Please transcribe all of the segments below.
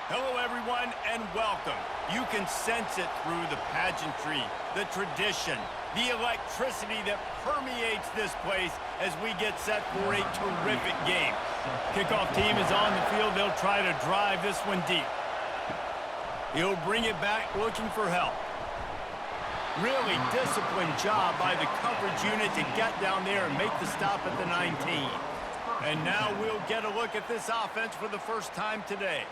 Hello, everyone, and welcome. You can sense it through the pageantry, the tradition, the electricity that permeates this place as we get set for a terrific game. Kickoff team is on the field. They'll try to drive this one deep. He'll bring it back looking for help. Really disciplined job by the coverage unit to get down there and make the stop at the 19. And now we'll get a look at this offense for the first time today.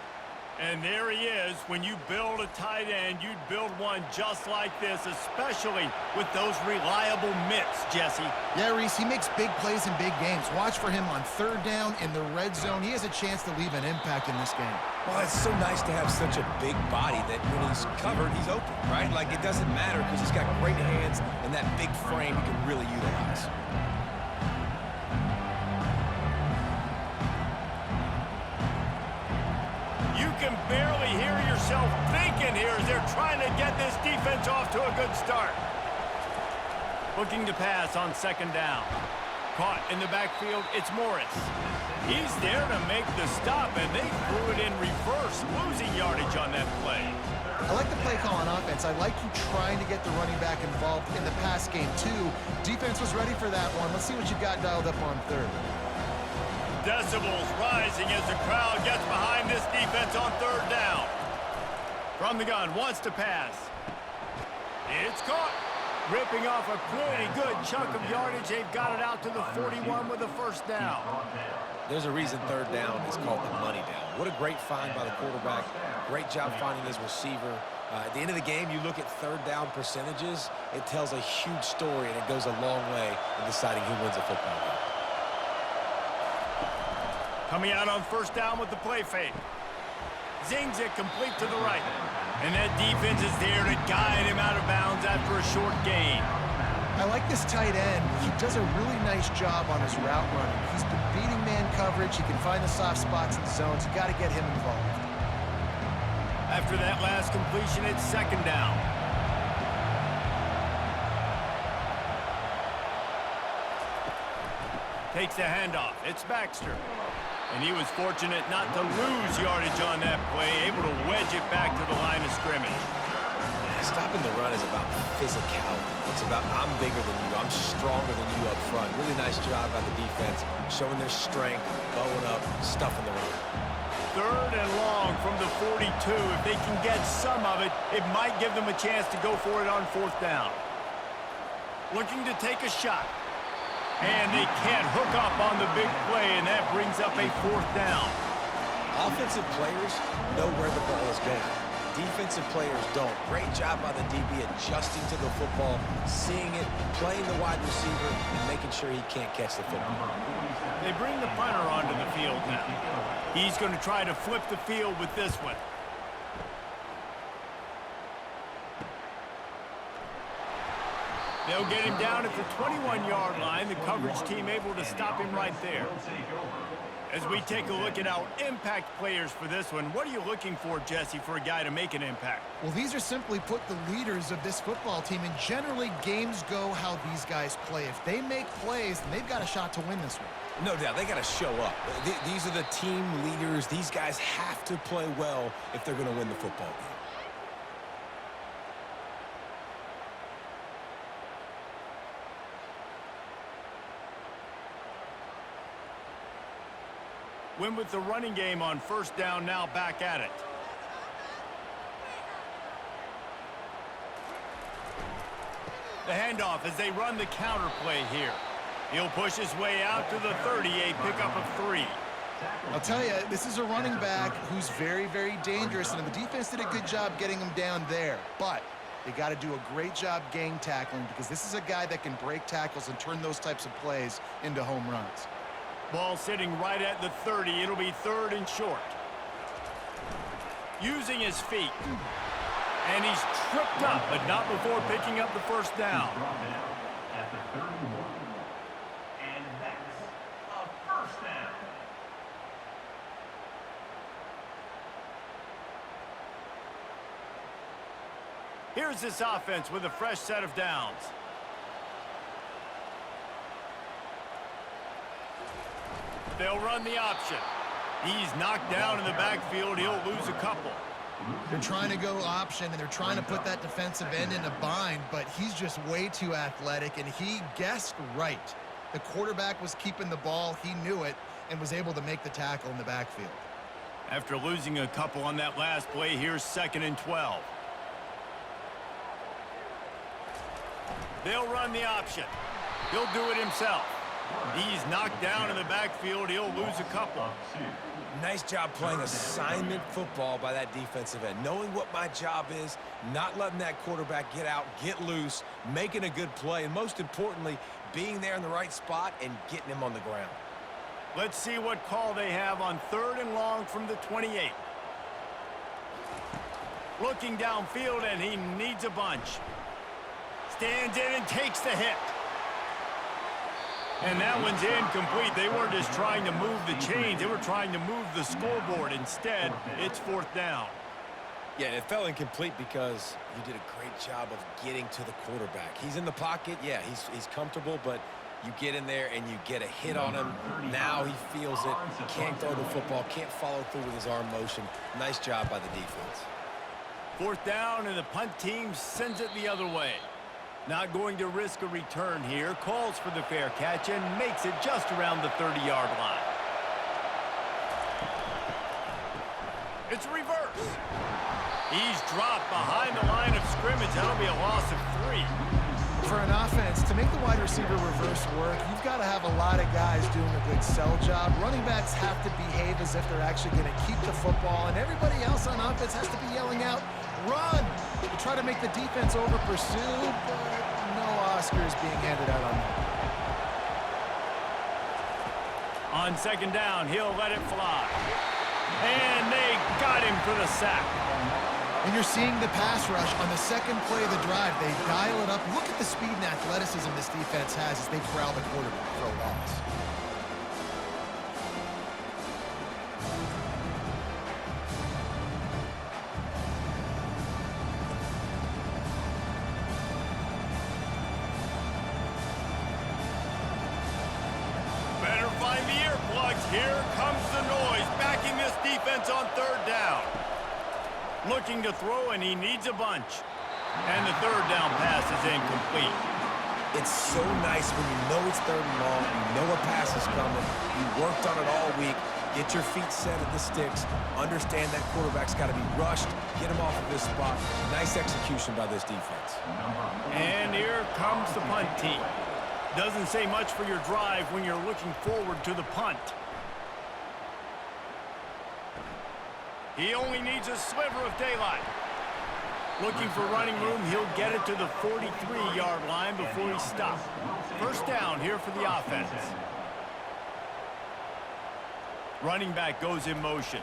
And there he is. When you build a tight end, you'd build one just like this, especially with those reliable mitts, Jesse. Yeah, Reese, he makes big plays in big games. Watch for him on third down in the red zone. He has a chance to leave an impact in this game. Well, it's so nice to have such a big body that when he's covered, he's open, right? Like, it doesn't matter because he's got great hands and that big frame he can really utilize. You can barely hear yourself thinking here as they're trying to get this defense off to a good start. Looking to pass on second down. Caught in the backfield, it's Morris. He's there to make the stop, and they threw it in reverse, losing yardage on that play. I like the play call on offense. I like you trying to get the running back involved in the pass game, too. Defense was ready for that one. Let's see what you got dialed up on third. Decibels rising as the crowd gets behind this defense on third down. From the gun, wants to pass. It's caught. Ripping off a pretty good chunk of yardage. They've got it out to the 41 with a first down. There's a reason third down is called the money down. What a great find by the quarterback. Great job finding his receiver. At the end of the game, you look at third down percentages. It tells a huge story, and it goes a long way in deciding who wins a football game. Coming out on first down with the play fake. Zings it complete to the right. And that defense is there to guide him out of bounds after a short gain. I like this tight end. He does a really nice job on his route running. He's been beating man coverage. He can find the soft spots and zones. You got to get him involved. After that last completion, it's second down. Takes the handoff. It's Baxter. And he was fortunate not to lose yardage on that play, able to wedge it back to the line of scrimmage. Stopping the run is about physicality. It's about I'm bigger than you, I'm stronger than you up front. Really nice job by the defense, showing their strength, bowing up, stuffing the run. Third and long from the 42. If they can get some of it, it might give them a chance to go for it on fourth down. Looking to take a shot. And they can't hook up on the big play, and that brings up a fourth down. Offensive players know where the ball is going. Defensive players don't. Great job by the DB adjusting to the football, seeing it, playing the wide receiver, and making sure he can't catch the football. They bring the punter onto the field now. He's going to try to flip the field with this one. They'll get him down at the 21-yard line. The coverage team able to stop him right there. As we take a look at our impact players for this one, what are you looking for, Jesse, for a guy to make an impact? Well, these are simply put the leaders of this football team, and generally games go how these guys play. If they make plays, then they've got a shot to win this one. No doubt, they got to show up. These are the team leaders. These guys have to play well if they're going to win the football game. Win with the running game on first down, now back at it. The handoff as they run the counter play here. He'll push his way out to the 30, a pickup of 3. I'll tell you, this is a running back who's very, very dangerous, and the defense did a good job getting him down there. But they got to do a great job gang tackling because this is a guy that can break tackles and turn those types of plays into home runs. Ball sitting right at the 30. It'll be third and short. Using his feet. And he's tripped up, but not before picking up the first down. At the 31. And that's a first down. Here's this offense with a fresh set of downs. They'll run the option. He's knocked down in the backfield. He'll lose a couple. They're trying to go option, and they're trying to put that defensive end in a bind, but he's just way too athletic, and he guessed right. The quarterback was keeping the ball. He knew it and was able to make the tackle in the backfield. After losing a couple on that last play, here's 2nd and 12. They'll run the option. He'll do it himself. He's knocked down in the backfield. He'll lose a couple. Nice job playing assignment football by that defensive end. Knowing what my job is, not letting that quarterback get out, get loose, making a good play, and most importantly, being there in the right spot and getting him on the ground. Let's see what call they have on 3rd and long from the 28. Looking downfield, and he needs a bunch. Stands in and takes the hit. And that one's incomplete. They weren't just trying to move the chains. They were trying to move the scoreboard. Instead, it's 4th down. Yeah, and it fell incomplete because you did a great job of getting to the quarterback. He's in the pocket. Yeah, he's comfortable, but you get in there and you get a hit on him. Now he feels it. Can't throw the football. Can't follow through with his arm motion. Nice job by the defense. 4th down, and the punt team sends it the other way. Not going to risk a return here. Calls for the fair catch and makes it just around the 30-yard line. It's reverse. He's dropped behind the line of scrimmage. That'll be a loss of 3. For an offense, to make the wide receiver reverse work, you've got to have a lot of guys doing a good sell job. Running backs have to behave as if they're actually going to keep the football, and everybody else on offense has to be yelling out, run, to try to make the defense over-pursue, but no Oscars being handed out on that. On 2nd down, he'll let it fly. And they got him for the sack. And you're seeing the pass rush on the 2nd play of the drive. They dial it up. Look at the speed and athleticism this defense has as they corral the quarterback for a loss. Better find the earplugs. Here comes the noise, backing this defense on 3rd down. Looking to throw, and he needs a bunch. And the 3rd down pass is incomplete. It's so nice when you know it's 3rd and long, you know a pass is coming, you worked on it all week, get your feet set at the sticks, understand that quarterback's got to be rushed, get him off of this spot. Nice execution by this defense. And here comes the punt team. Doesn't say much for your drive when you're looking forward to the punt. He only needs a sliver of daylight. Looking for running room, he'll get it to the 43-yard line before he stops. 1st down here for the offense. Running back goes in motion.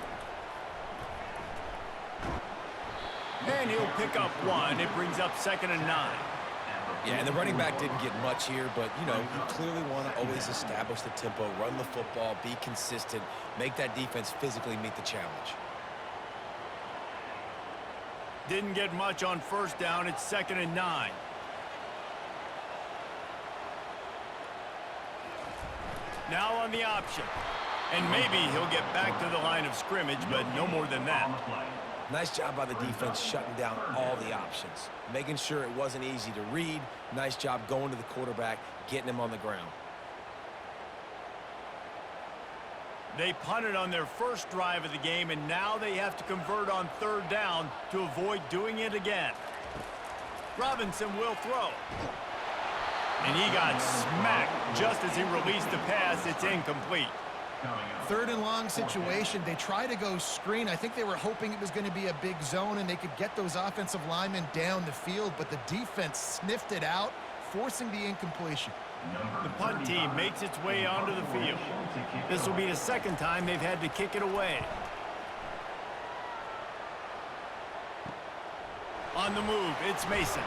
And he'll pick up 1. It brings up 2nd and 9. Yeah, and the running back didn't get much here, but, you know, you clearly want to always establish the tempo, run the football, be consistent, make that defense physically meet the challenge. Didn't get much on 1st down. It's 2nd and 9. Now on the option. And maybe he'll get back to the line of scrimmage, but no more than that. Nice job by the defense shutting down all the options, making sure it wasn't easy to read. Nice job going to the quarterback, getting him on the ground. They punted on their first drive of the game, and now they have to convert on 3rd down to avoid doing it again. Robinson will throw. And he got smacked just as he released the pass. It's incomplete. 3rd and long situation. They try to go screen. I think they were hoping it was going to be a big zone and they could get those offensive linemen down the field, but the defense sniffed it out, forcing the incompletion. The punt team makes its way onto the field. This will be the 2nd time they've had to kick it away. On the move, it's Mason.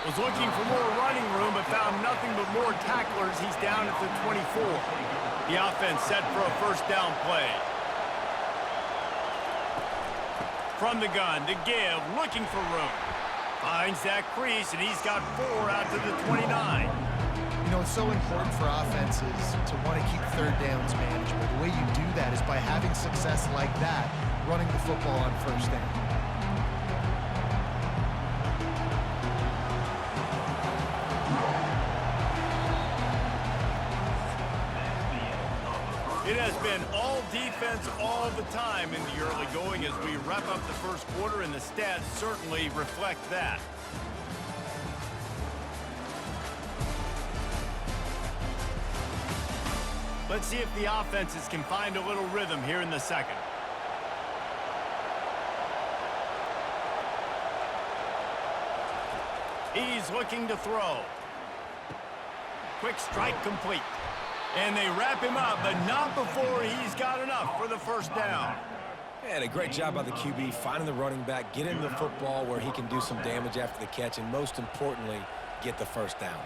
Was looking for more running room, but found nothing but more tacklers. He's down at the 24. The offense set for a 1st down play. From the gun, the give, looking for room. Finds that crease, and he's got 4 out to the 29. know, it's so important for offenses to want to keep third downs manageable. The way you do that is by having success like that, running the football on first down. It has been all defense all the time in the early going as we wrap up the first quarter, and the stats certainly reflect that. Let's see if the offenses can find a little rhythm here in the second. He's looking to throw. Quick strike complete. And they wrap him up, but not before he's got enough for the first down. And a great job by the QB finding the running back, get him the football where he can do some damage after the catch, and most importantly, get the first down.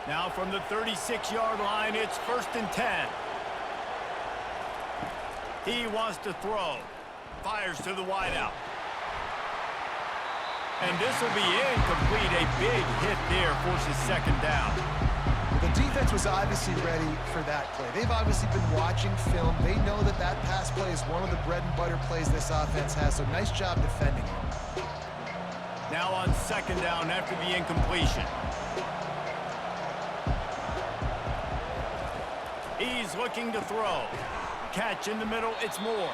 Now from the 36-yard line, it's 1st and 10. He wants to throw. Fires to the wideout. And this will be incomplete. A big hit there forces second down. The defense was obviously ready for that play. They've obviously been watching film. They know that that pass play is one of the bread and butter plays this offense has, so nice job defending it. Now on second down after the incompletion. He's looking to throw. Catch in the middle, it's Moore.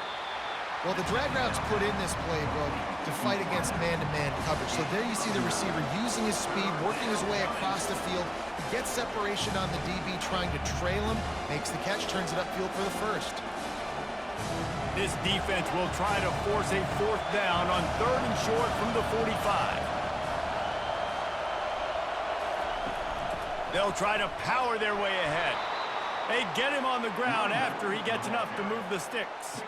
Well, the drag route's put in this playbook to fight against man-to-man coverage. So there you see the receiver using his speed, working his way across the field. He gets separation on the DB, trying to trail him, makes the catch, turns it upfield for the first. This defense will try to force a 4th down on 3rd and short from the 45. They'll try to power their way ahead. They get him on the ground after he gets enough to move the sticks.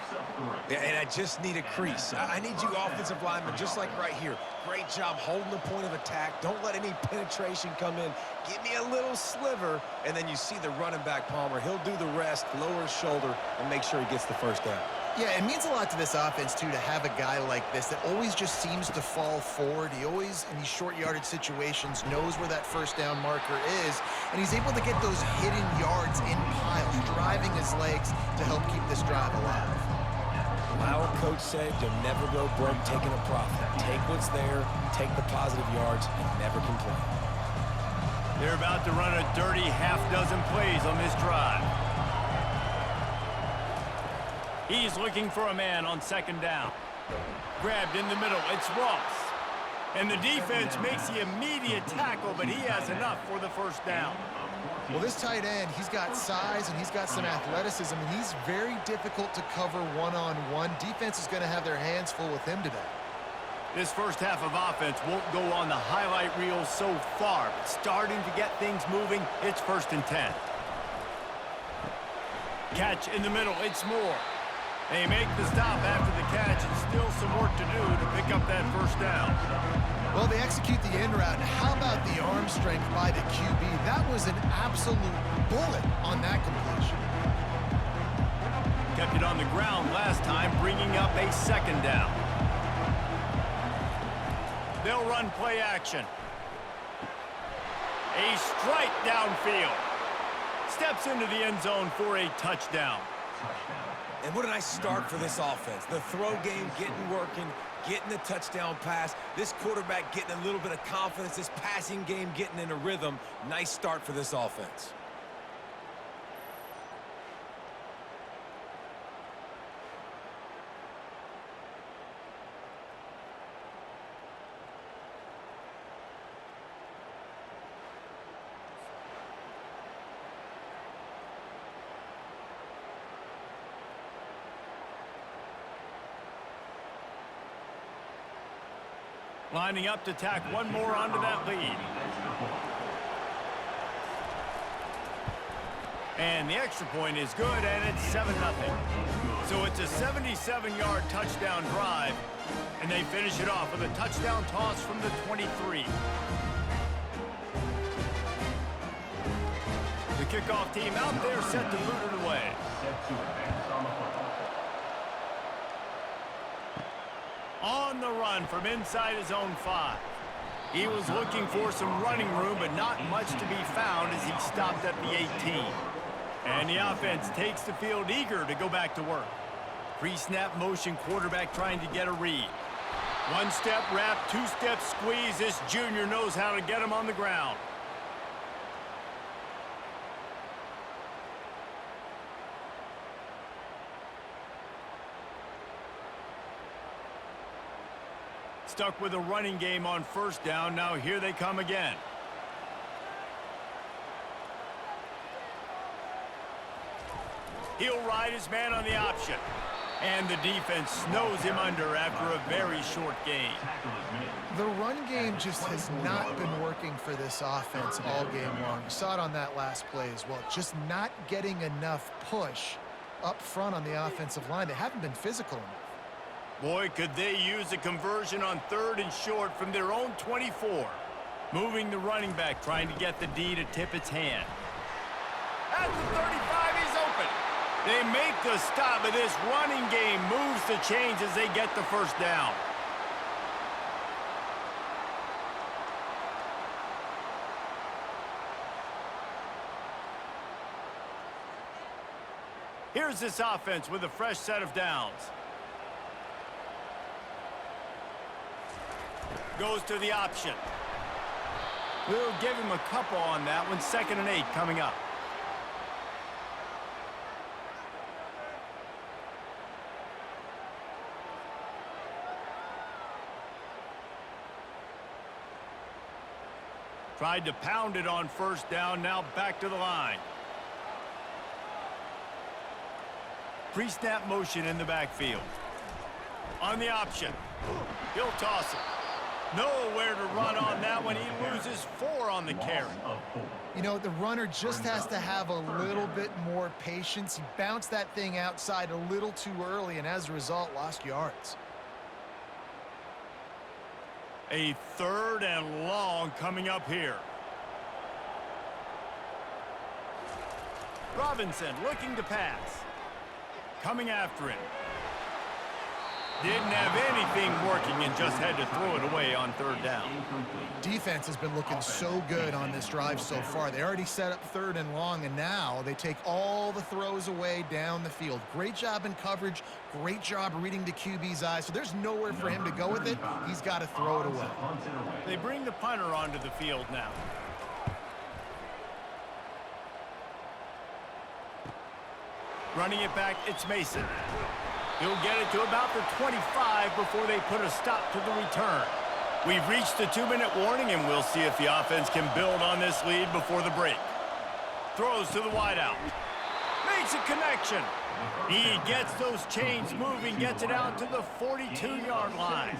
Yeah, and I just need a crease. I need you offensive linemen, just like right here. Great job holding the point of attack. Don't let any penetration come in. Give me a little sliver, and then you see the running back, Palmer. He'll do the rest, lower his shoulder, and make sure he gets the first down. Yeah, it means a lot to this offense, too, to have a guy like this that always just seems to fall forward. He always, in these short yardage situations, knows where that first down marker is, and he's able to get those hidden yards in piles, driving his legs to help keep this drive alive. Our coach said you'll never go broke taking a profit. Take what's there, take the positive yards, and never complain. They're about to run a dirty half-dozen plays on this drive. He's looking for a man on second down. Grabbed in the middle, it's Ross. And the defense makes the immediate tackle, but he has enough for the first down. Well, this tight end, he's got size and he's got some athleticism, and he's very difficult to cover one-on-one. Defense is going to have their hands full with him today. This first half of offense won't go on the highlight reel so far, but starting to get things moving, it's 1st and 10. Catch in the middle, it's Moore. They make the stop after the catch, and still some work to do to pick up that first down. Well, they execute the end route. How about the arm strength by the QB? That was an absolute bullet on that completion. Kept it on the ground last time, bringing up a second down. They'll run play action. A strike downfield. Steps into the end zone for a touchdown. And what a nice start for this offense. The throw game getting working, getting the touchdown pass. This quarterback getting a little bit of confidence. This passing game getting in a rhythm. Nice start for this offense. Lining up to tack one more onto that lead. And the extra point is good, and it's 7-0. So it's a 77-yard touchdown drive, and they finish it off with a touchdown toss from the 23. The kickoff team out there set to boot it away. On the run from inside his own 5. He was looking for some running room, but not much to be found as he stopped at the 18. And the offense takes the field eager to go back to work. Pre-snap motion quarterback trying to get a read. One-step wrap, two-step squeeze. This junior knows how to get him on the ground. Stuck with a running game on first down. Now here they come again. He'll ride his man on the option. And the defense snows him under after a very short game. The run game just has not been working for this offense all game long. You saw it on that last play as well. Just not getting enough push up front on the offensive line. They haven't been physical enough. Boy, could they use a conversion on 3rd and short from their own 24. Moving the running back, trying to get the D to tip its hand. At the 35, he's open. They make the stop, but this running game moves the chains as they get the first down. Here's this offense with a fresh set of downs. Goes to the option. We'll give him a couple on that one. 2nd and 8 coming up. Tried to pound it on first down, now back to the line. Pre-snap motion in the backfield. On the option. He'll toss it. Nowhere to run on that one. He loses 4 on the carry. You know, the runner just has to have a little bit more patience. He bounced that thing outside a little too early, and as a result, lost yards. A 3rd and long coming up here. Robinson looking to pass. Coming after him. Didn't have anything working and just had to throw it away on 3rd down. Defense has been looking so good on this drive so far. They already set up 3rd and long, and now they take all the throws away down the field. Great job in coverage. Great job reading the QB's eyes. So there's nowhere for him to go with it. He's got to throw it away. They bring the punter onto the field now. Running it back, it's Mason. He'll get it to about the 25 before they put a stop to the return. We've reached the 2-minute warning, and we'll see if the offense can build on this lead before the break. Throws to the wideout. Makes a connection. He gets those chains moving, gets it out to the 42-yard line.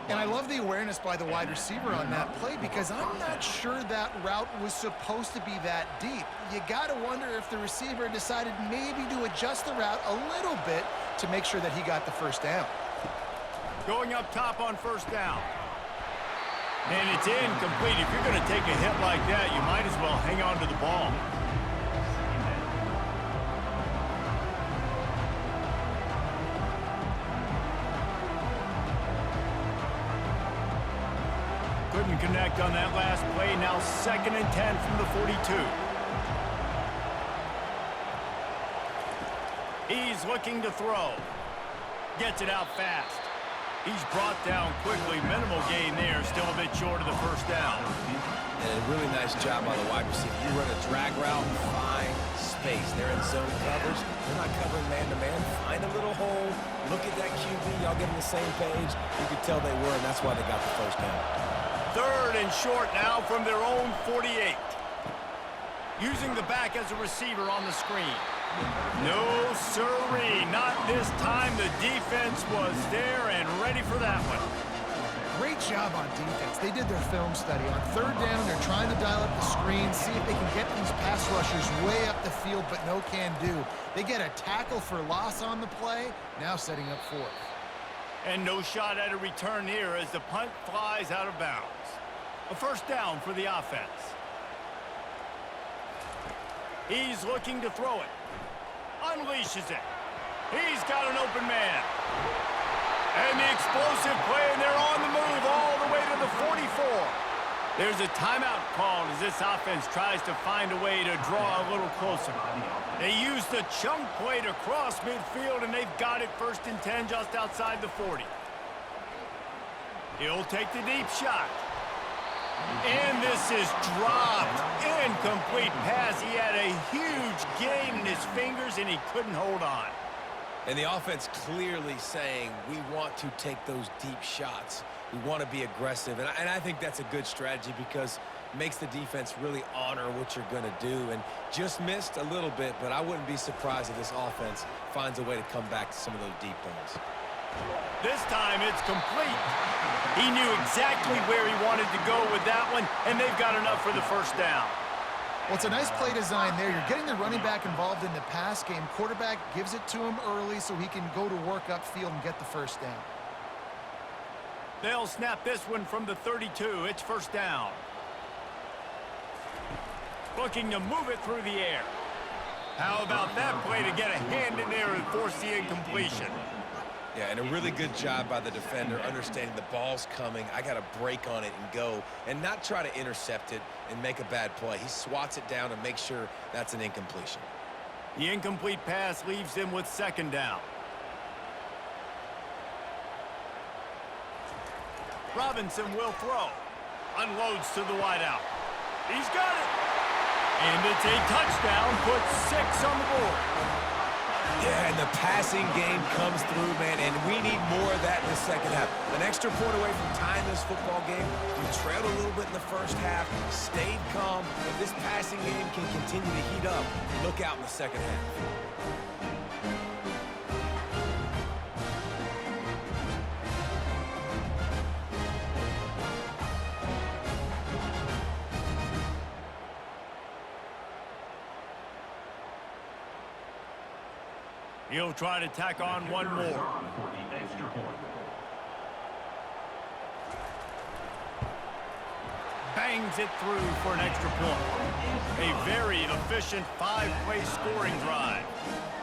And I love the awareness by the wide receiver on that play because I'm not sure that route was supposed to be that deep. You got to wonder if the receiver decided maybe to adjust the route a little bit to make sure that he got the first down. Going up top on first down. And it's incomplete. If you're going to take a hit like that, you might as well hang on to the ball. Couldn't connect on that last play. Now 2nd and 10 from the 42. He's looking to throw. Gets it out fast. He's brought down quickly. Minimal gain there. Still a bit short of the first down. And a really nice job by the wide receiver. You run a drag route, find space. They're in zone covers. They're not covering man-to-man. Find a little hole. Look at that QB. Y'all get on the same page. You could tell they were, and that's why they got the first down. 3rd and short now from their own 48. Using the back as a receiver on the screen. No, sirree. Not this time. The defense was there and ready for that one. Great job on defense. They did their film study. On 3rd down, they're trying to dial up the screen, see if they can get these pass rushers way up the field, but no can do. They get a tackle for loss on the play, now setting up 4th. And no shot at a return here as the punt flies out of bounds. A first down for the offense. He's looking to throw it. Unleashes it. He's got an open man. And the explosive play, and they're on the move all the the way to the 44. There's a timeout called as this offense tries to find a way to draw a little closer. They use the chunk play to cross midfield, and they've got it 1st and 10 just outside the 40. He'll take the deep shot. And this is dropped. Incomplete pass. He had a huge gain in his fingers, and he couldn't hold on. And the offense clearly saying, we want to take those deep shots. We want to be aggressive. And I think that's a good strategy because it makes the defense really honor what you're going to do. And just missed a little bit, but I wouldn't be surprised if this offense finds a way to come back to some of those deep balls. This time it's complete. He knew exactly where he wanted to go with that one, and they've got enough for the 1st down. Well, it's a nice play design there. You're getting the running back involved in the pass game. Quarterback gives it to him early so he can go to work upfield and get the 1st down. They'll snap this one from the 32. It's 1st down. Looking to move it through the air. How about that play to get a hand in there and force the incompletion? Yeah, and a really good job by the defender understanding the ball's coming. I got to break on it and go and not try to intercept it and make a bad play. He swats it down and makes sure that's an incompletion. The incomplete pass leaves him with 2nd down. Robinson will throw. Unloads to the wideout. He's got it. And it's a touchdown. Puts 6 on the board. Yeah, and the passing game comes through, man, and we need more of that in the 2nd half. An extra point away from tying this football game. We trailed a little bit in the 1st half, stayed calm. If this passing game can continue to heat up, look out in the 2nd half. He'll try to tack on one more. Bangs it through for an extra point. A very efficient 5-play scoring drive.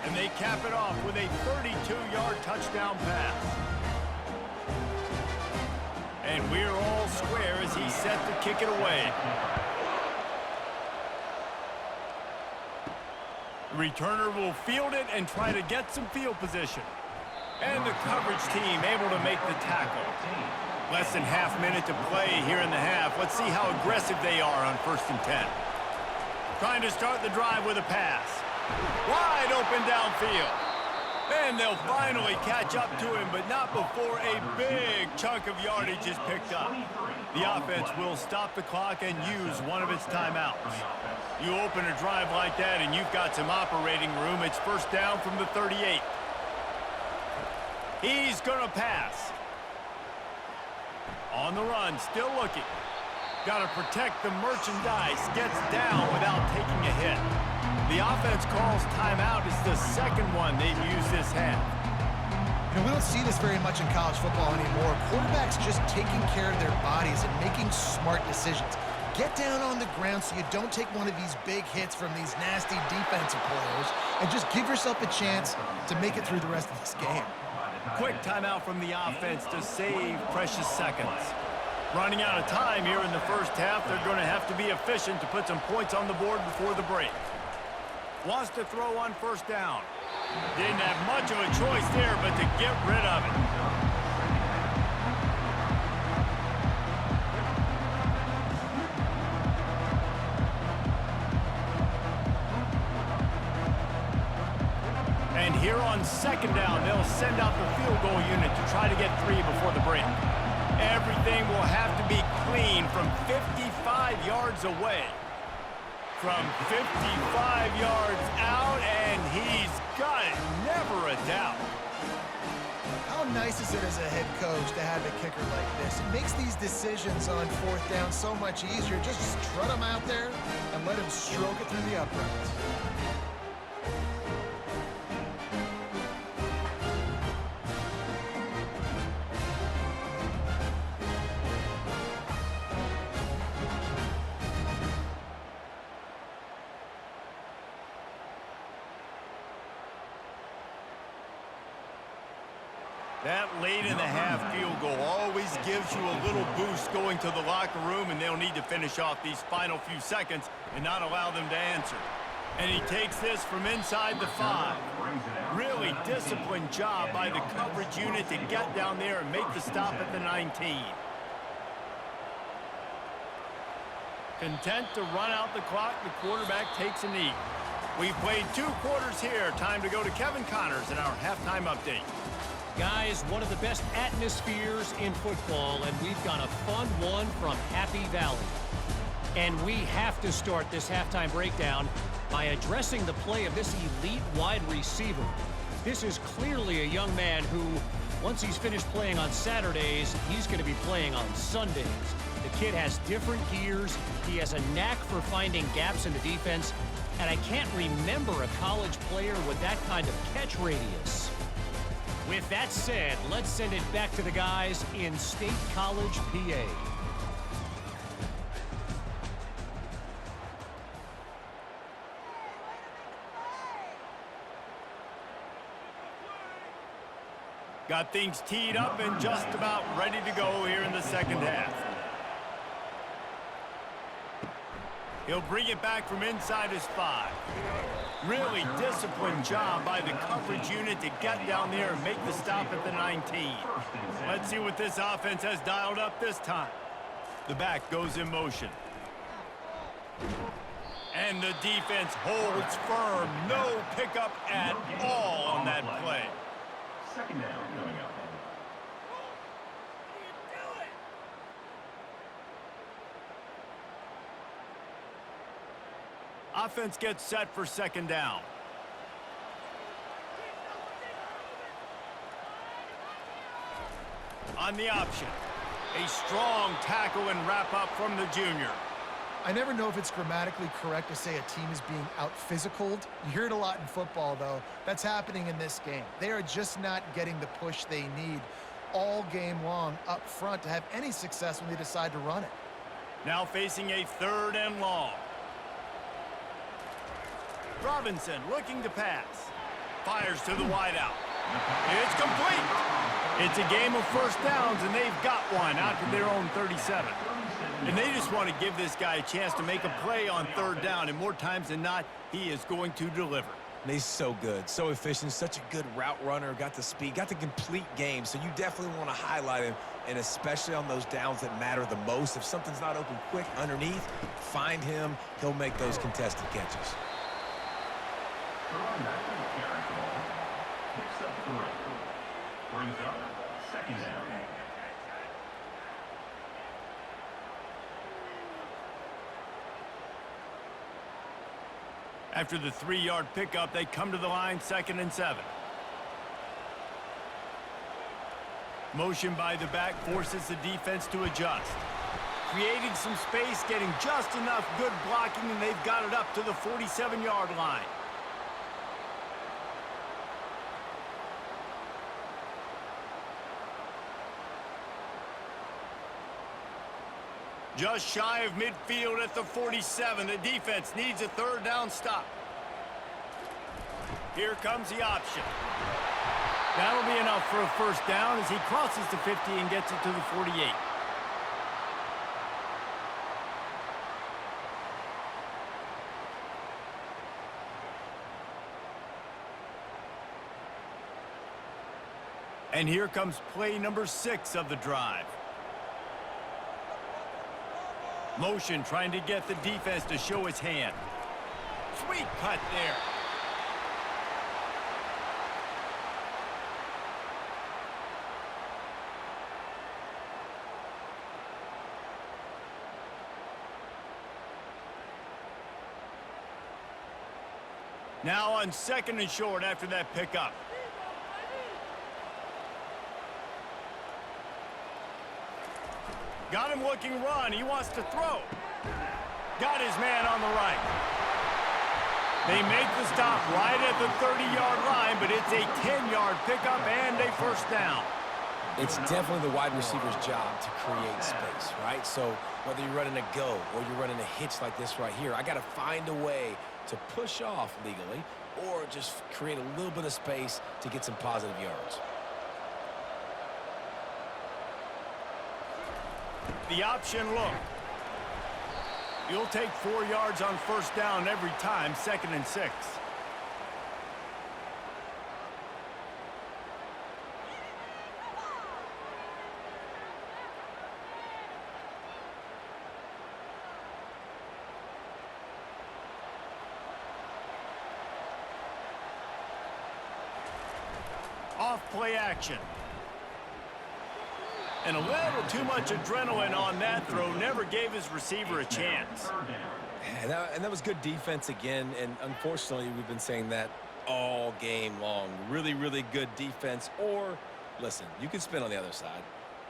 And they cap it off with a 32-yard touchdown pass. And we're all square as he's set to kick it away. The returner will field it and try to get some field position. And the coverage team able to make the tackle. Less than half minute to play here in the half. Let's see how aggressive they are on 1st and 10. Trying to start the drive with a pass. Wide open downfield. And they'll finally catch up to him, but not before a big chunk of yardage is picked up. The offense will stop the clock and use one of its timeouts. You open a drive like that and you've got some operating room. It's 1st down from the 38. He's going to pass. On the run, still looking. Got to protect the merchandise. Gets down without taking a hit. The offense calls timeout. It's the 2nd one they've used this half. You know, we don't see this very much in college football anymore. Quarterbacks just taking care of their bodies and making smart decisions. Get down on the ground so you don't take one of these big hits from these nasty defensive players and just give yourself a chance to make it through the rest of this game. Quick timeout from the offense to save precious seconds. Running out of time here in the 1st half. They're going to have to be efficient to put some points on the board before the break. Wants to throw on 1st down. Didn't have much of a choice there, but to get rid of it. And here on 2nd down, they'll send out the field goal unit to try to get 3 before the break. Everything will have to be clean from 55 yards away. From 55 yards out, and he's got it. Never a doubt. How nice is it as a head coach to have a kicker like this? It makes these decisions on 4th down so much easier. Just strut him out there and let him stroke it through the uprights. That late in the half field goal always gives you a little boost going to the locker room, and they'll need to finish off these final few seconds and not allow them to answer. And he takes this from inside the 5. Really disciplined job by the coverage unit to get down there and make the stop at the 19. Content to run out the clock, the quarterback takes a knee. We've played 2 quarters here. Time to go to Kevin Connors in our halftime update. Guys, one of the best atmospheres in football, and we've got a fun one from Happy Valley. And we have to start this halftime breakdown by addressing the play of this elite wide receiver. This is clearly a young man who, once he's finished playing on Saturdays, he's going to be playing on Sundays. The kid has different gears. He has a knack for finding gaps in the defense, and I can't remember a college player with that kind of catch radius. With that said, let's send it back to the guys in State College, PA. Got things teed up and just about ready to go here in the second half. He'll bring it back from inside his 5. Really disciplined job by the coverage unit to get down there and make the stop at the 19. Let's see what this offense has dialed up this time. The back goes in motion. And the defense holds firm. No pickup at all on that play. Second down coming up. Offense gets set for second down. On the option, a strong tackle and wrap up from the junior. I never know if it's grammatically correct to say a team is being out-physicaled. You hear it a lot in football, though. That's happening in this game. They are just not getting the push they need all game long up front to have any success when they decide to run it. Now facing a 3rd and long. Robinson looking to pass. Fires to the wideout. It's complete. It's a game of first downs, and they've got one out to their own 37. And they just want to give this guy a chance to make a play on 3rd down, and more times than not, he is going to deliver. And he's so good, so efficient, such a good route runner, got the speed, got the complete game, so you definitely want to highlight him, and especially on those downs that matter the most. If something's not open quick underneath, find him. He'll make those contested catches. Throwing back to the carry ball. Picks up 3. Brings up second down. After the 3-yard pickup, they come to the line 2nd and 7. Motion by the back forces the defense to adjust. Creating some space, getting just enough good blocking, and they've got it up to the 47-yard line. Just shy of midfield at the 47. The defense needs a 3rd down stop. Here comes the option. That'll be enough for a 1st down as he crosses the 50 and gets it to the 48. And here comes play number 6 of the drive. Motion trying to get the defense to show his hand. Sweet cut there. Now on 2nd and short after that pickup. Got him looking run. He wants to throw. Got his man on the right. They make the stop right at the 30-yard line, but it's a 10-yard pickup and a 1st down. It's definitely the wide receiver's job to create space, right? So whether you're running a go or you're running a hitch like this right here, I got to find a way to push off legally or just create a little bit of space to get some positive yards. The option look. You'll take 4 yards on first down every time, 2nd and 6. Off play action. And a little too much adrenaline on that throw. Never gave his receiver a chance. And that was good defense again. And unfortunately, we've been saying that all game long. Really, really good defense. Or, listen, you can spin on the other side.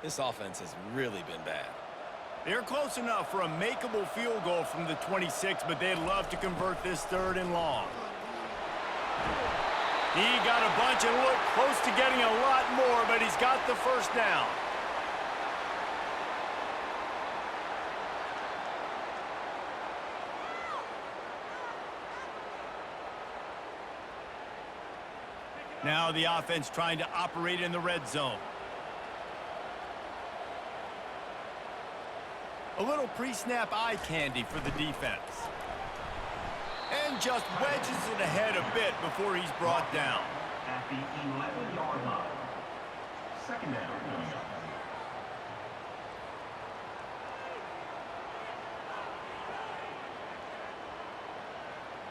This offense has really been bad. They're close enough for a makeable field goal from the 26, but they'd love to convert this 3rd and long. He got a bunch and looked close to getting a lot more, but he's got the first down. Now the offense trying to operate in the red zone. A little pre-snap eye candy for the defense. And just wedges it ahead a bit before he's brought down. At the 11-yard line. 2nd down.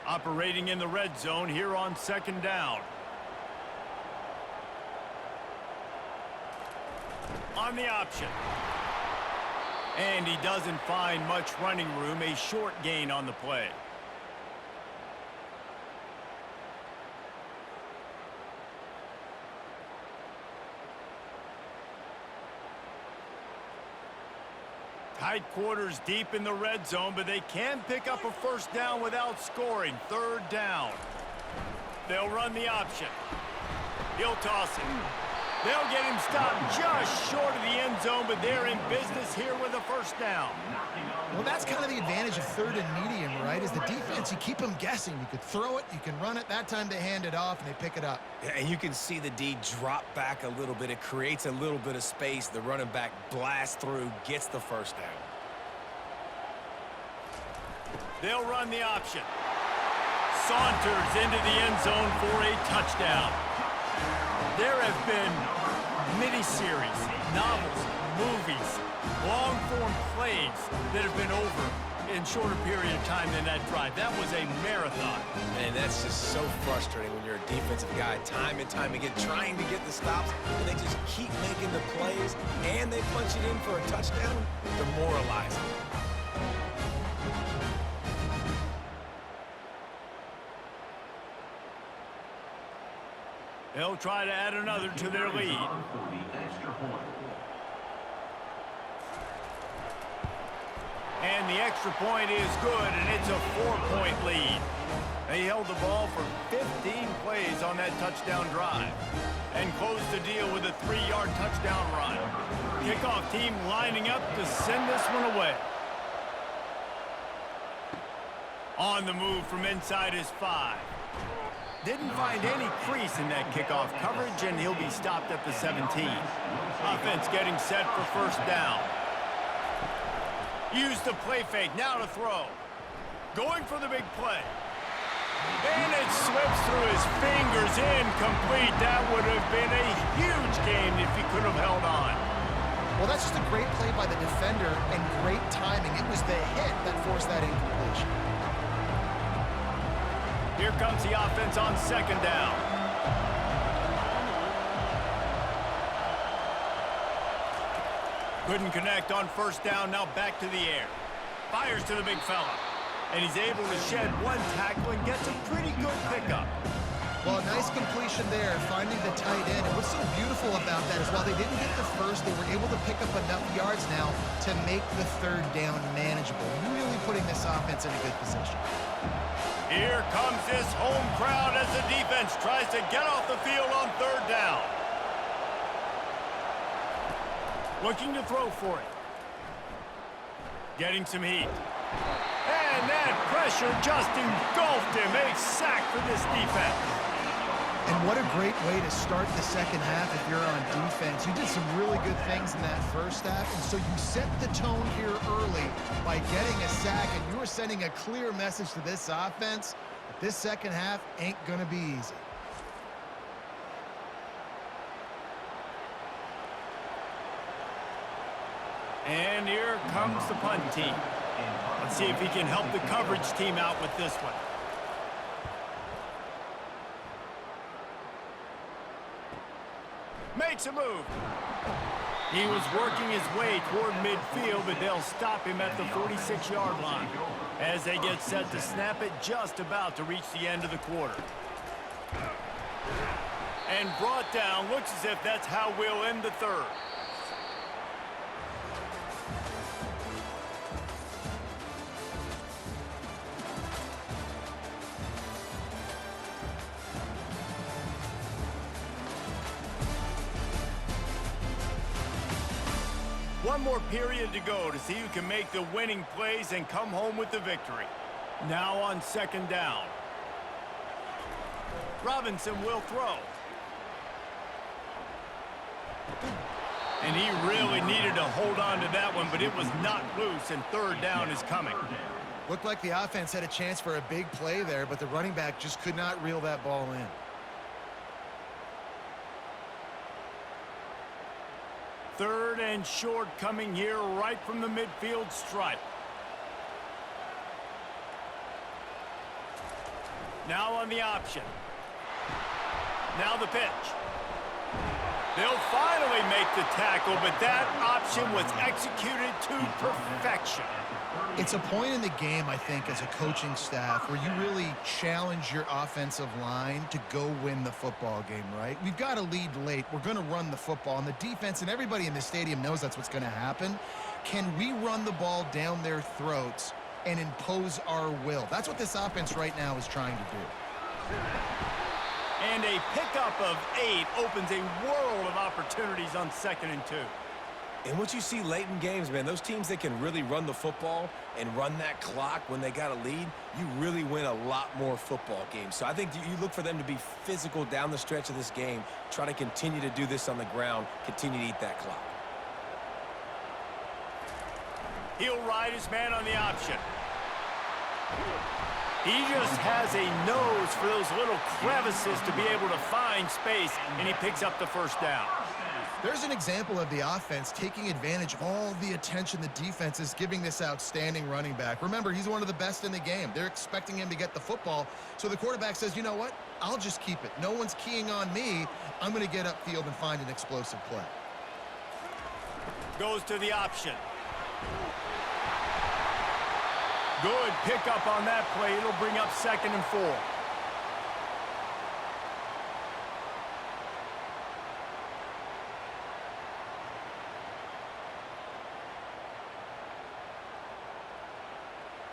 Operating in the red zone here on 2nd down. On the option. And he doesn't find much running room. A short gain on the play. Tight quarters deep in the red zone, but they can pick up a first down without scoring. 3rd down. They'll run the option. He'll toss it. They'll get him stopped just short of the end zone, but they're in business here with a first down. Well, that's kind of the advantage of 3rd and medium, right? Is the defense, you keep them guessing. You could throw it, you can run it. That time they hand it off and they pick it up. Yeah, and you can see the D drop back a little bit. It creates a little bit of space. The running back blasts through, gets the first down. They'll run the option. Saunters into the end zone for a touchdown. There have been miniseries, novels, movies, long-form plays that have been over in shorter period of time than that drive. That was a marathon. And that's just so frustrating when you're a defensive guy time and time again trying to get the stops, and they just keep making the plays, and they punch it in for a touchdown. Demoralizing. They'll try to add another to their lead. And the extra point is good, and it's a 4-point lead. They held the ball for 15 plays on that touchdown drive and closed the deal with a 3-yard touchdown run. Kickoff team lining up to send this one away. On the move from inside his 5. Didn't find any crease in that kickoff coverage, and he'll be stopped at the 17. Offense getting set for first down. Use the play fake, now to throw. Going for the big play. And it slips through his fingers, incomplete. That would have been a huge game if he could have held on. Well, that's just a great play by the defender and great timing. It was the hit that forced that incompletion. Here comes the offense on 2nd down. Couldn't connect on first down, now back to the air. Fires to the big fella. And he's able to shed one tackle and gets a pretty good pickup. Well, nice completion there, finding the tight end. And what's so beautiful about that is while they didn't get the first, they were able to pick up enough yards now to make the 3rd down manageable. Really putting this offense in a good position. Here comes this home crowd as the defense tries to get off the field on 3rd down. Looking to throw for it. Getting some heat. And that pressure just engulfed him. A sack for this defense. And what a great way to start the second half if you're on defense. You did some really good things in that first half, and so you set the tone here early by getting a sack, and you were sending a clear message to this offense that this second half ain't going to be easy. And here comes the punt team. Let's see if he can help the coverage team out with this one. Makes a move. He was working his way toward midfield, but they'll stop him at the 46-yard line as they get set to snap it, just about to reach the end of the quarter. And brought down. Looks as if that's how we'll end the third. One more period to go to see who can make the winning plays and come home with the victory. Now on second down. Robinson will throw. And he really needed to hold on to that one, but it was not loose, and third down is coming. Looked like the offense had a chance for a big play there, but the running back just could not reel that ball in. Third and short coming here right from the midfield stripe. Now on the option. Now the pitch. They'll finally make the tackle, but that option was executed to perfection. It's a point in the game, I think, as a coaching staff where you really challenge your offensive line to go win the football game, right? We've got to lead late. We're going to run the football, and the defense and everybody in the stadium knows that's what's going to happen. Can we run the ball down their throats and impose our will? That's what this offense right now is trying to do. And a pickup of 8 opens a world of opportunities on 2nd and 2. And what you see late in games, man, those teams that can really run the football and run that clock when they got a lead, you really win a lot more football games. So I think you look for them to be physical down the stretch of this game, try to continue to do this on the ground, continue to eat that clock. He'll ride his man on the option. He just has a nose for those little crevices to be able to find space, and he picks up the first down. There's an example of the offense taking advantage of all the attention the defense is giving this outstanding running back. Remember, he's one of the best in the game. They're expecting him to get the football, so the quarterback says, you know what? I'll just keep it. No one's keying on me. I'm going to get upfield and find an explosive play. Goes to the option. Good pickup on that play. It'll bring up 2nd and 4.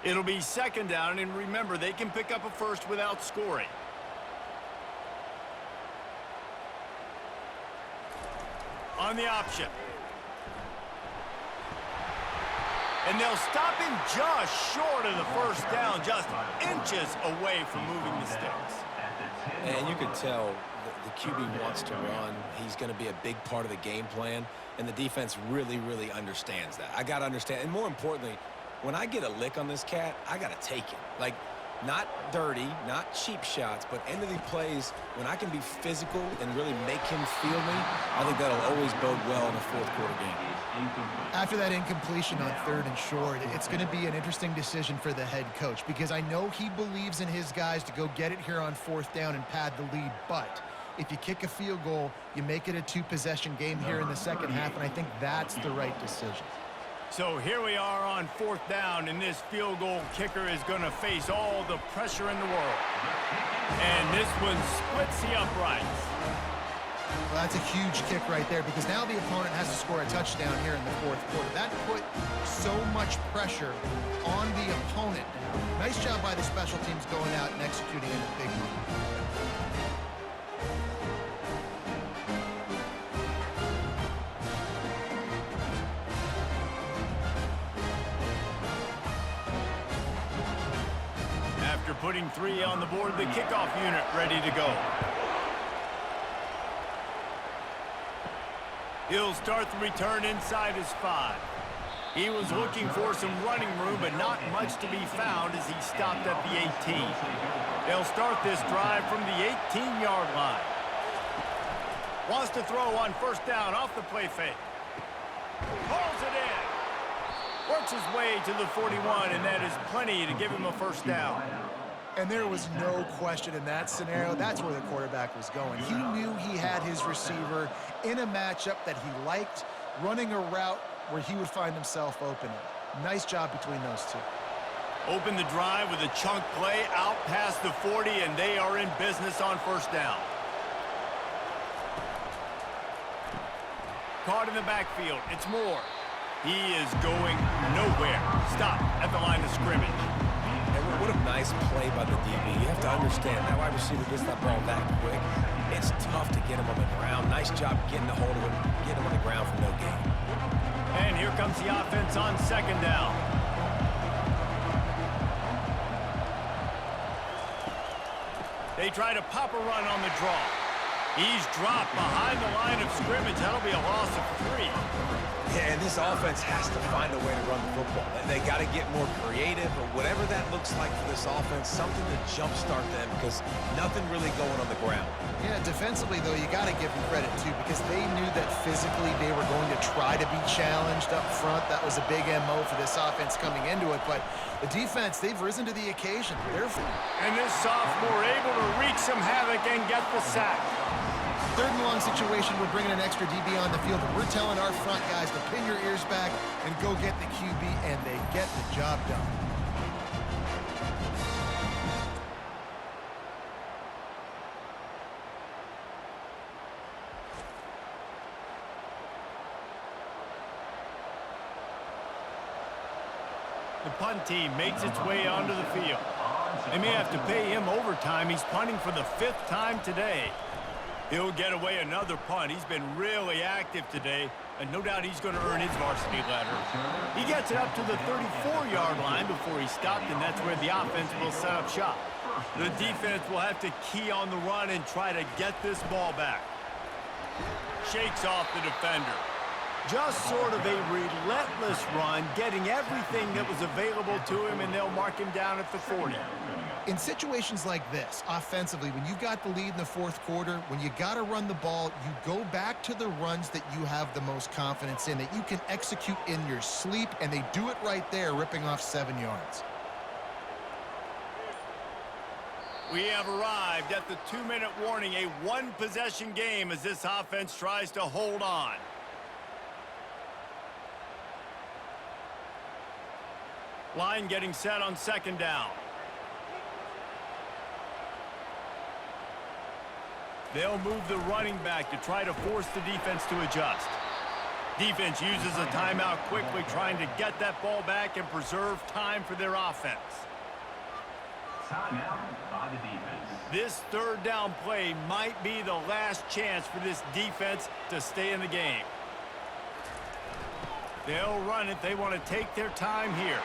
It'll be 2nd down, and remember, they can pick up a first without scoring. On the option. And they'll stop him just short of the first down, just inches away from moving the sticks. And you can tell the QB wants to run. He's going to be a big part of the game plan, and the defense really, really understands that. I got to understand, and more importantly, when I get a lick on this cat, I got to take it. Like, not dirty, not cheap shots, but end of the plays, when I can be physical and really make him feel me, I think that'll always bode well in a fourth-quarter game. After that incompletion on 3rd and short, it's going to be an interesting decision for the head coach because I know he believes in his guys to go get it here on 4th down and pad the lead, but if you kick a field goal, you make it a 2-possession game here in the second half, and I think that's the right decision. So here we are on 4th down, and this field goal kicker is going to face all the pressure in the world. And this one splits the uprights. Well, that's a huge kick right there because now the opponent has to score a touchdown here in the 4th quarter. That put so much pressure on the opponent. Nice job by the special teams going out and executing in a big one. After putting 3 on the board, the kickoff unit ready to go. He'll start the return inside his 5. He was looking for some running room, but not much to be found as he stopped at the 18. They'll start this drive from the 18-yard line. Wants to throw on first down off the play fake. Pulls it in. Works his way to the 41, and that is plenty to give him a first down. And there was no question in that scenario. That's where the quarterback was going. He knew he had his receiver in a matchup that he liked, running a route where he would find himself open. Nice job between those two. Open the drive with a chunk play out past the 40, and they are in business on first down. Caught in the backfield. It's Moore. He is going nowhere. Stop at the line of scrimmage. And what a nice play by the DB. You have to understand, that wide receiver gets that ball that quick. It's tough to get him on the ground. Nice job getting a hold of him, getting him on the ground for no gain. And here comes the offense on second down. They try to pop a run on the draw. He's dropped behind the line of scrimmage. That'll be a loss of 3. Yeah, and this offense has to find a way to run the football. They got to get more creative, or whatever that looks like for this offense, something to jumpstart them, because nothing really going on the ground. Yeah, defensively, though, you got to give them credit, too, because they knew that physically they were going to try to be challenged up front. That was a big MO for this offense coming into it, but the defense, they've risen to the occasion. And this sophomore able to wreak some havoc and get the sack. Third and long situation, we're bringing an extra DB on the field, and we're telling our front guys to pin your ears back and go get the QB, and they get the job done. The punt team makes its way onto the field. They may have to pay him overtime. He's punting for the 5th time today. He'll get away another punt. He's been really active today, and no doubt he's going to earn his varsity letter. He gets it up to the 34-yard line before he stopped, and that's where the offense will set up shop. The defense will have to key on the run and try to get this ball back. Shakes off the defender. Just sort of a relentless run, getting everything that was available to him, and they'll mark him down at the 40. In situations like this, offensively, when you've got the lead in the fourth quarter, when you got to run the ball, you go back to the runs that you have the most confidence in, that you can execute in your sleep, and they do it right there, ripping off 7 yards. We have arrived at the 2-minute warning, a one-possession game as this offense tries to hold on. Line getting set on second down. They'll move the running back to try to force the defense to adjust. Defense uses a timeout quickly, trying to get that ball back and preserve time for their offense. Timeout by the defense. This third down play might be the last chance for this defense to stay in the game. They'll run it. They want to take their time here.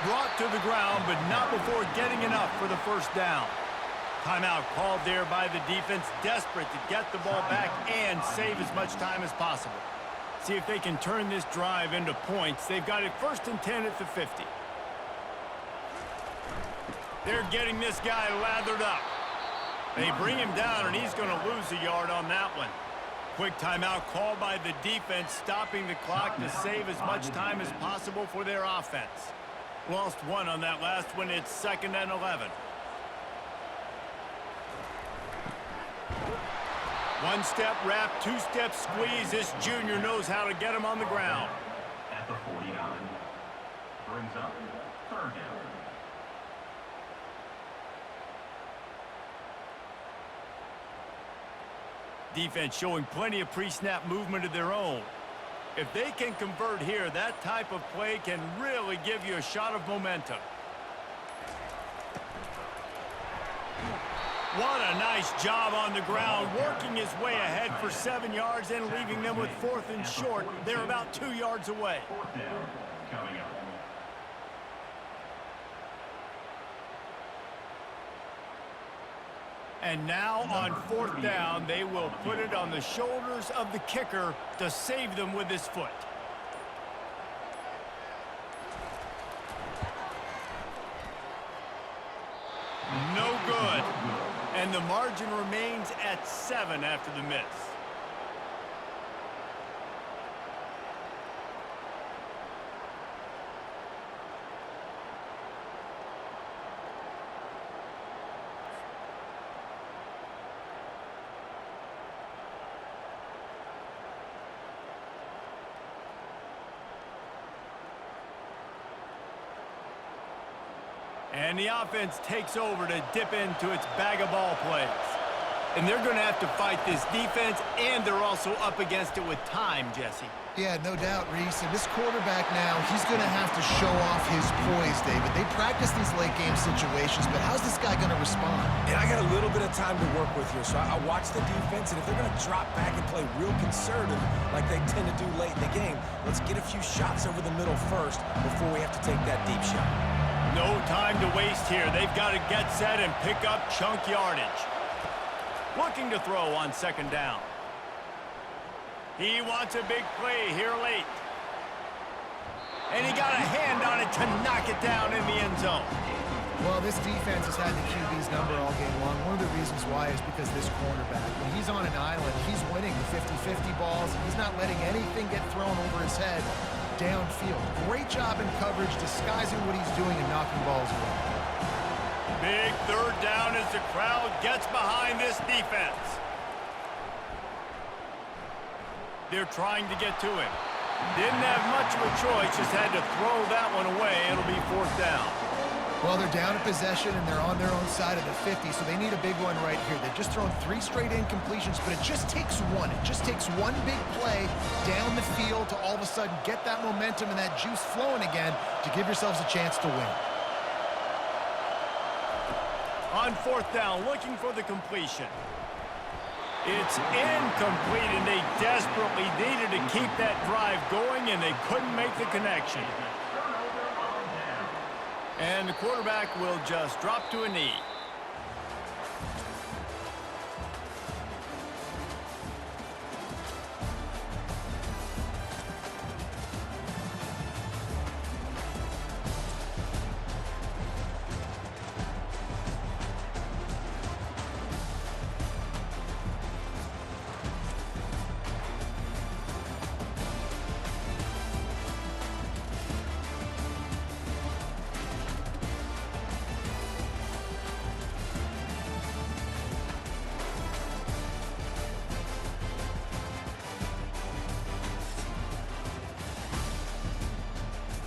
Brought to the ground, but not before getting enough for the first down. Timeout called there by the defense, desperate to get the ball back and save as much time as possible. See if they can turn this drive into points. They've got it 1st and 10 at the 50. They're getting this guy lathered up. They bring him down, and he's going to lose a yard on that one. Quick timeout called by the defense, stopping the clock to save as much time as possible for their offense. Lost 1 on that last one. It's 2nd and 11. One-step wrap, two-step squeeze. This junior knows how to get him on the ground. At the 49. Brings up third down. Defense showing plenty of pre-snap movement of their own. If they can convert here, that type of play can really give you a shot of momentum. What a nice job on the ground, working his way ahead for 7 yards and leaving them with 4th and short. They're about 2 yards away. Fourth down coming up. And now on 4th down, they will put it on the shoulders of the kicker to save them with his foot. No good. And the margin remains at 7 after the miss. And the offense takes over to dip into its bag of ball plays. And they're going to have to fight this defense, and they're also up against it with time, Jesse. Yeah, no doubt, Reese. And this quarterback now, he's going to have to show off his poise, David. They practice these late-game situations, but how's this guy going to respond? And I got a little bit of time to work with here, so I watch the defense, and if they're going to drop back and play real conservative like they tend to do late in the game, let's get a few shots over the middle first before we have to take that deep shot. No time to waste here. They've got to get set and pick up chunk yardage. Looking to throw on 2nd down. He wants a big play here late. And he got a hand on it to knock it down in the end zone. Well, this defense has had the QB's number all game long. One of the reasons why is because this cornerback, when he's on an island, he's winning the 50-50 balls. He's not letting anything get thrown over his head downfield. Great job in coverage, disguising what he's doing and knocking balls away. Big 3rd down as the crowd gets behind this defense. They're trying to get to him. Didn't have much of a choice, just had to throw that one away. It'll be 4th down. Well, they're down in possession, and they're on their own side of the 50, so they need a big one right here. They've just thrown 3 straight incompletions, but it just takes one. It just takes one big play down the field to all of a sudden get that momentum and that juice flowing again to give yourselves a chance to win. On 4th down, looking for the completion. It's incomplete, and they desperately needed to keep that drive going, and they couldn't make the connection. And the quarterback will just drop to a knee.